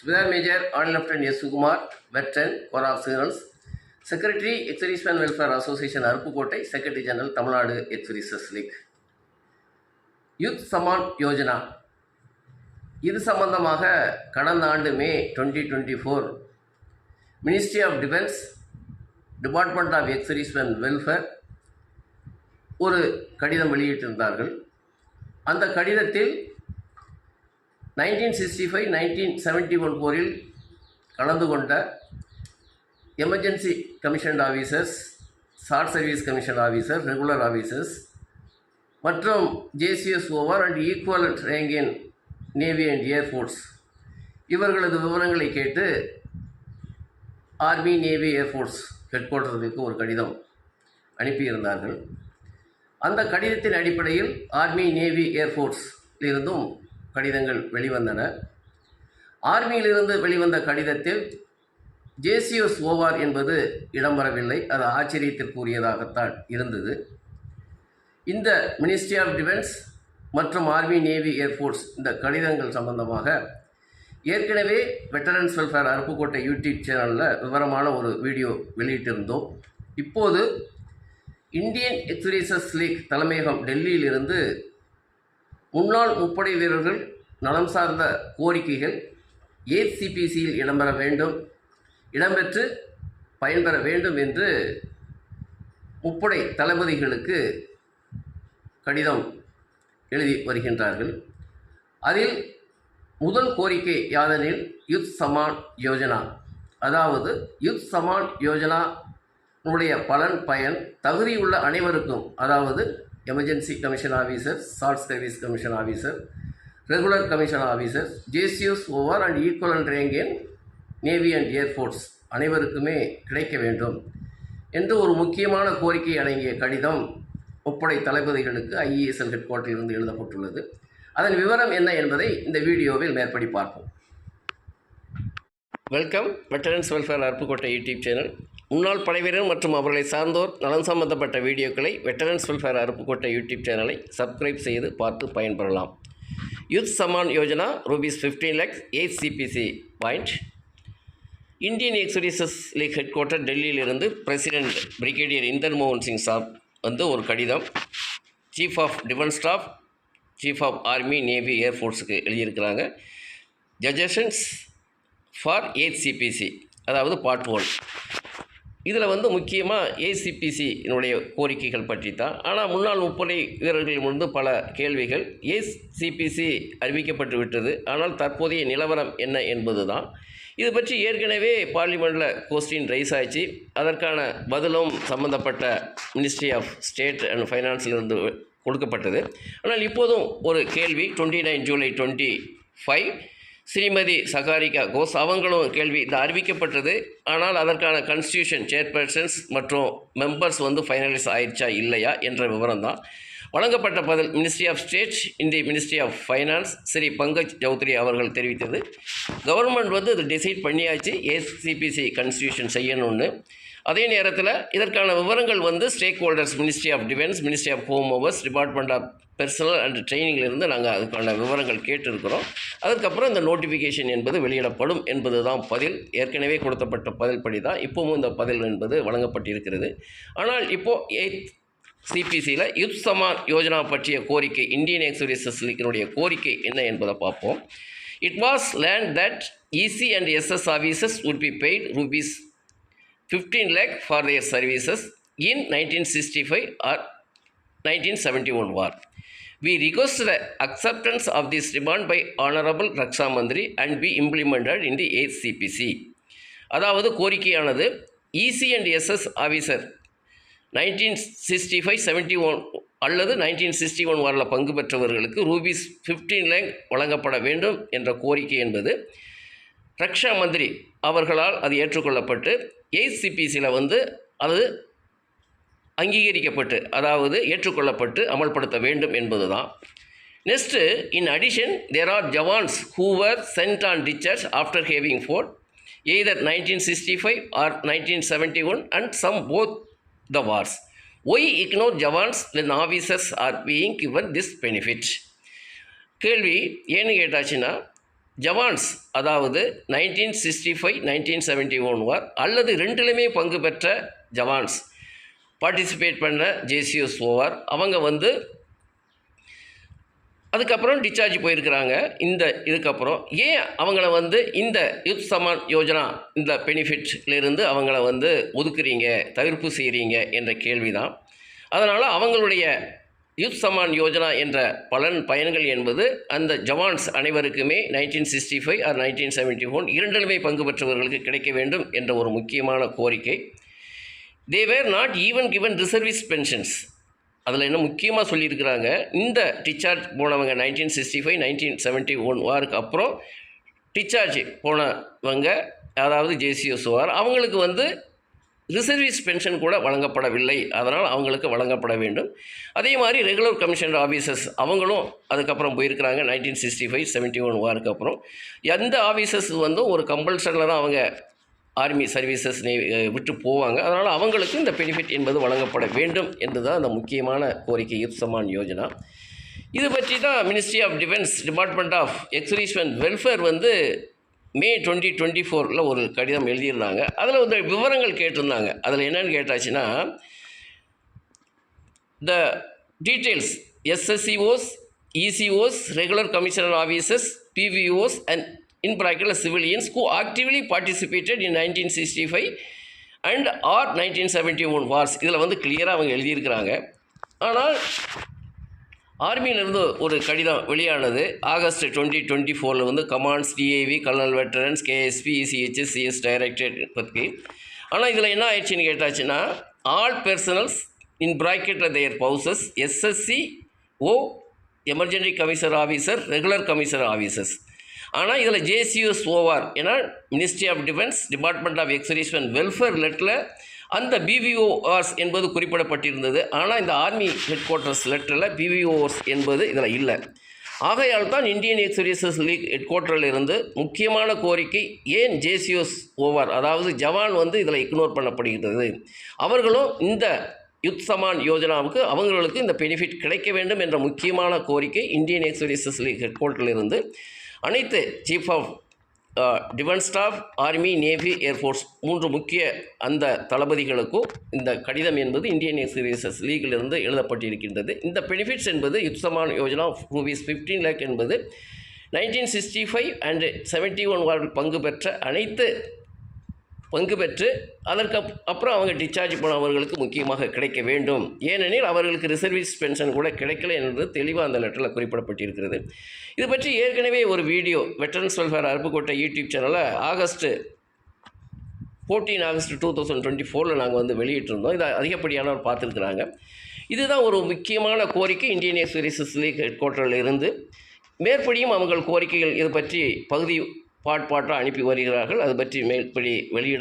Subedar Major Army Lieutenant S. Sukumar, Veteran, Corps of Signals, Secretary, Ex-Servicemen Welfare Association, Aruppukkottai, Secretary General, Tamil Nadu Ex-Services League. Yudh Samman Yojana இது சம்பந்தமாக கடந்த ஆண்டு May 2024 ministry of defence, department of ex-servicemen welfare ஒரு கடிதம் வெளியிட்டிருந்தார்கள். அந்த கடிதத்தில் 1965-1971 போரில் கலந்து கொண்ட emergency commission officers, short service commission officer, regular officers மற்றும் JCSOR and equivalent rank in navy and air force இவர்களது விவரங்களை கேட்டு ஆர்மி, நேவி, ஏர்ஃபோர்ஸ் ஹெட் குவார்ட்டருக்கு ஒரு கடிதம் அனுப்பியிருந்தார்கள். அந்த கடிதத்தின் அடிப்படையில் ஆர்மி, நேவி, ஏர்ஃபோர்ஸிலிருந்தும் கடிதங்கள் வெளிவந்தன. ஆர்மியிலிருந்து வெளிவந்த கடிதத்தில் ஜேசிஎஸ்ஓஆர் என்பது இடம்பெறவில்லை. அது ஆச்சரியத்திற்குரியதாகத்தான் இருந்தது. இந்த மினிஸ்ட்ரி ஆஃப் டிஃபென்ஸ் மற்றும் ஆர்மி, நேவி, ஏர்ஃபோர்ஸ் இந்த கடிதங்கள் சம்பந்தமாக ஏற்கனவே வெட்டரன்ஸ் வெல்ஃபேர் அருப்புக்கோட்டை யூடியூப் சேனலில் விவரமான ஒரு வீடியோ வெளியிட்டிருந்தோம். இப்போது இந்தியன் எக்ஸ்-சர்வீசஸ் லீக் தலைமையகம் டெல்லியிலிருந்து முன்னாள் முப்படை வீரர்கள் நலம் சார்ந்த கோரிக்கைகள் ஏசிபிசியில் இடம்பெற்று பயன்பெற வேண்டும் என்று முப்படை தளபதிகளுக்கு கடிதம் எழுதி வருகின்றார்கள். அதில் முதல் கோரிக்கை யாதெனில் யூத் சமான் யோஜனா, அதாவது யூத் சமான் யோஜனாவுடைய பயன் தகுதியுள்ள அனைவருக்கும், அதாவது emergency commission officer, short service commission officer, regular commission officer, JCSOR and equivalent rank in navy and air force அனைவருக்குமே கிடைக்க வேண்டும் என்று ஒரு முக்கியமான கோரிக்கை அடங்கிய கடிதம் முப்படை தளபதிகளுக்கு ஐஏஎஸ்எல் ஹெட் குவார்ட்டரிலிருந்து எழுதப்பட்டுள்ளது. அதன் விவரம் என்ன என்பதை இந்த வீடியோவில் மேற்படி பார்ப்போம். Welcome, veterans welfare Aruppukottai YouTube channel. முன்னாள் படைவீரர் மற்றும் அவர்களை சார்ந்தோர் நலன் சம்பந்தப்பட்ட வீடியோக்களை வெட்டரன்ஸ் வெல்ஃபேர் அருப்புக்கோட்டை யூடியூப் சேனலை சப்ஸ்கிரைப் செய்து பார்த்து பயன்பெறலாம். Yudh Samman Yojana ₹15 lakhs ACPC point. Indian ex-services league head quarter டெல்லியிலிருந்து பிரசிடென்ட் பிரிகேடியர் இந்தர் மோகன் சிங் சாப் ஒரு கடிதம் chief of defence staff, chief of army, navy, ஏர்ஃபோர்ஸுக்கு எழுதியிருக்கிறாங்க. சஜஷன்ஸ் ஃபார் ஏசிபிசி, அதாவது பார்ட் 1. இதில் முக்கியமாக ஏசிபிசியினுடைய கோரிக்கைகள் பற்றி தான். ஆனால் முன்னாள் முப்படை வீரர்கள் பல கேள்விகள். ஏசிபிசி அறிவிக்கப்பட்டு விட்டது, ஆனால் தற்போதைய நிலவரம் என்ன என்பது தான். இது பற்றி ஏற்கனவே பார்லிமெண்ட்டில் கொஸ்டின் ரைஸ் ஆச்சு. அதற்கான பதிலும் சம்பந்தப்பட்ட மினிஸ்ட்ரி ஆஃப் ஸ்டேட் அண்ட் ஃபைனான்ஸிலிருந்து கொடுக்கப்பட்டது. ஆனால் இப்போதும் ஒரு கேள்வி 29 ஜூலை 2025 ஸ்ரீமதி சகாரிகா கோஸ் அவங்களும் கேள்வி இது அறிவிக்கப்பட்டது. ஆனால் அதற்கான கான்ஸ்டியூஷன் சேர்பர்சன்ஸ் மற்றும் மெம்பர்ஸ் ஃபைனலைஸ் ஆயிடுச்சா இல்லையா என்ற விவரம் தான். வழங்கப்பட்ட பதில் மினிஸ்ட்ரி ஆஃப் ஸ்டேட், இந்திய ministry of finance Shri Pankaj Chaudhary அவர்கள் தெரிவித்தது, கவர்மெண்ட் இது டிசைட் பண்ணியாச்சு ஏசிபிசி கான்ஸ்டியூஷன் செய்யணும்னு. அதே நேரத்தில் இதற்கான விவரங்கள் stakeholders, ministry of defence, ministry of home affairs, department of personnel and ட்ரைனிங்கிலிருந்து நாங்கள் அதுக்கான விவரங்கள் கேட்டிருக்கிறோம். அதுக்கப்புறம் இந்த நோட்டிஃபிகேஷன் என்பது வெளியிடப்படும் என்பது தான் பதில். ஏற்கனவே கொடுக்கப்பட்ட பதில் படி தான் இப்போவும் இந்த பதில் என்பது வழங்கப்பட்டிருக்கிறது. ஆனால் இப்போது சிபிசியில் யூத் சமான் யோஜனா பற்றிய கோரிக்கை, இந்தியன் எக்ஸ்-சர்வீசஸ் லீக்கினுடைய கோரிக்கை என்ன என்பதை பார்ப்போம். It was learnt that EC and SS officers would be paid ₹15 lakh for their services in 1965 or 1971 war. We request the acceptance of this demand by Honorable Raksha Mantri and be implemented in the ACPC. அதாவது கோரிக்கையானது EC and SS officer 1965-71 அல்லது 1961 வாரில் பங்கு பெற்றவர்களுக்கு ₹15 lakh வழங்கப்பட வேண்டும் என்ற கோரிக்கை என்பது ரக்ஷா மந்திரி அவர்களால் அது ஏற்றுக்கொள்ளப்பட்டு ஏசிபிசியில் அது அங்கீகரிக்கப்பட்டு, அதாவது ஏற்றுக்கொள்ளப்பட்டு அமல்படுத்த வேண்டும் என்பது தான். Next, in addition there are jawans who were sent on discharge after having fought either 1965 or 1971 and some both the wars. Why ignore Javans when officers are being given this benefit? கேள்வி ஏன்னு கேட்டாச்சுன்னா, ஜவான்ஸ் அதாவது 1965 1971 வார் அல்லது ரெண்டுலையுமே பங்கு பெற்ற ஜவான்ஸ் பார்ட்டிசிபேட் பண்ண JCS OR அவங்க வந்து அதுக்கப்புறம் டிஸ்சார்ஜ் போயிருக்கிறாங்க. இந்த இதுக்கப்புறம் ஏன் அவங்கள வந்து இந்த யுத் சமான் யோஜனா இந்த பெனிஃபிட்லேருந்து அவங்கள வந்து ஒதுக்குறீங்க, தவிர்ப்பு செய்கிறீங்க என்ற கேள்வி தான். அதனால் அவங்களுடைய யுத் சமான் யோஜனா என்ற பயன்கள் என்பது அந்த ஜவான்ஸ் அனைவருக்குமே 1965 ஆர் 1971 இரண்டிலுமே பங்கு பெற்றவர்களுக்கு கிடைக்க வேண்டும் என்ற ஒரு முக்கியமான கோரிக்கை. They were not even given reservice pensions. அதில் என்ன முக்கியமாக சொல்லியிருக்கிறாங்க, இந்த டிஸ்சார்ஜ் போனவங்க 1965 1971 வாருக்கு அப்புறம் டிஸ்சார்ஜ் போனவங்க அதாவது ஜேசிஎஸ்ஓஆர் அவங்களுக்கு வந்து ரிசர்வீஸ் பென்ஷன் கூட வழங்கப்படவில்லை. அதனால் அவங்களுக்கு வழங்கப்பட வேண்டும். அதே மாதிரி ரெகுலர் கமிஷனர் ஆஃபீஸர்ஸ் அவங்களும் அதுக்கப்புறம் போயிருக்கிறாங்க 1965 71 வாருக்கு அப்புறம். எந்த ஆஃபீஸர்ஸ் வந்து ஒரு கம்பல்சரியில் தான் அவங்க ஆர்மி சர்வீசஸ் விட்டு போவாங்க. அதனால் அவங்களுக்கு இந்த பெனிஃபிட் என்பது வழங்கப்பட வேண்டும் என்று தான் அந்த முக்கியமான கோரிக்கை யுத் சமான் யோஜனா. இது பற்றி தான் ministry of defence department of ex-servicemen welfare வந்து மே 2024 ஒரு கடிதம் எழுதியிருந்தாங்க. அதில் வந்து விவரங்கள் கேட்டிருந்தாங்க. அதில் என்னென்னு கேட்டாச்சுன்னா, த டீட்டெயில்ஸ் எஸ்எஸ்சிஓஸ், ECOs, regular commissioner officers, PVOs and in bracket civilians who actively participated in 1965 and or 1971 wars. இதில் வந்து கிளியராக அவங்க எழுதியிருக்கிறாங்க. ஆனால் ஆர்மியிலிருந்து ஒரு கடிதம் வெளியானது ஆகஸ்ட் 2024 வந்து commands, DAV, colonel veterans, KSB, ECHS, CS directorate பற்றி. ஆனால் இதில் என்ன ஆயிடுச்சுன்னு கேட்டாச்சுன்னா, ஆல் பர்சனல்ஸ் இன் பிராக்கெட்டில் their spouses, SSC O emergency commissioner officer, regular commissioner officers. ஆனால் இதில் ஜேசிஎஸ்ஓஆர் ஏன்னா ministry of defence department of ex-servicemen welfare லெட்டரில் அந்த பிவிஓஆர்ஸ் என்பது குறிப்பிடப்பட்டிருந்தது. ஆனால் இந்த ஆர்மி ஹெட் குவார்ட்டர்ஸ் லெட்டரில் பிவிஓஆர்ஸ் என்பது இதில் இல்லை. ஆகையால் தான் இந்தியன் எக்ஸர்வீசஸ் லீக் ஹெட் குவார்ட்டரில் இருந்து முக்கியமான கோரிக்கை, ஏன் ஜேசிஎஸ்ஓஆர் அதாவது ஜவான் வந்து இதில் இக்னோர் பண்ணப்படுகிறது, அவர்களும் இந்த யுத் சமான் யோஜனாவுக்கு அவங்களுக்கு இந்த பெனிஃபிட் கிடைக்க வேண்டும் என்ற முக்கியமான கோரிக்கை இந்தியன் எக்ஸர்வீசஸ் லீக் ஹெட் குவார்ட்டரில் இருந்து அனைத்து chief of defence staff, army, navy, air force 3 முக்கிய அந்த தளபதிகளுக்கும் இந்த கடிதம் என்பது இந்தியன் எக்ஸர்வீசஸ் லீகிலிருந்து எழுதப்பட்டிருக்கின்றது. இந்த பெனிஃபிட்ஸ் என்பது யுத் சமான் யோஜனா ரூபீஸ் 15 lakh என்பது 1965 அண்ட் 71 வாரில் பங்கு பெற்று அதற்கு அப்புறம் அவங்க டிஸ்சார்ஜ் போனவர்களுக்கு முக்கியமாக கிடைக்க வேண்டும். ஏனெனில் அவர்களுக்கு ரிசர்வீஸ் பென்ஷன் கூட கிடைக்கல என்று தெளிவாக அந்த லெட்டரில் குறிப்பிடப்பட்டிருக்கிறது. இது பற்றி ஏற்கனவே ஒரு video veterans welfare Aruppukottai YouTube சேனலில் ஆகஸ்ட் 2024 நாங்கள் வந்து வெளியிட்டிருந்தோம். இதை அதிகப்படியானவர் பார்த்துருக்குறாங்க. இதுதான் ஒரு முக்கியமான கோரிக்கை இந்தியன் எக்ஸர்வீசஸ் லீக் ஹெட் குவார்ட்டரில் இருந்து. மேற்படியும் அவங்கள் கோரிக்கைகள் இது பற்றி பாட்டாக அனுப்பி வருகிறார்கள். அது பற்றி மேற்படி வெளியிட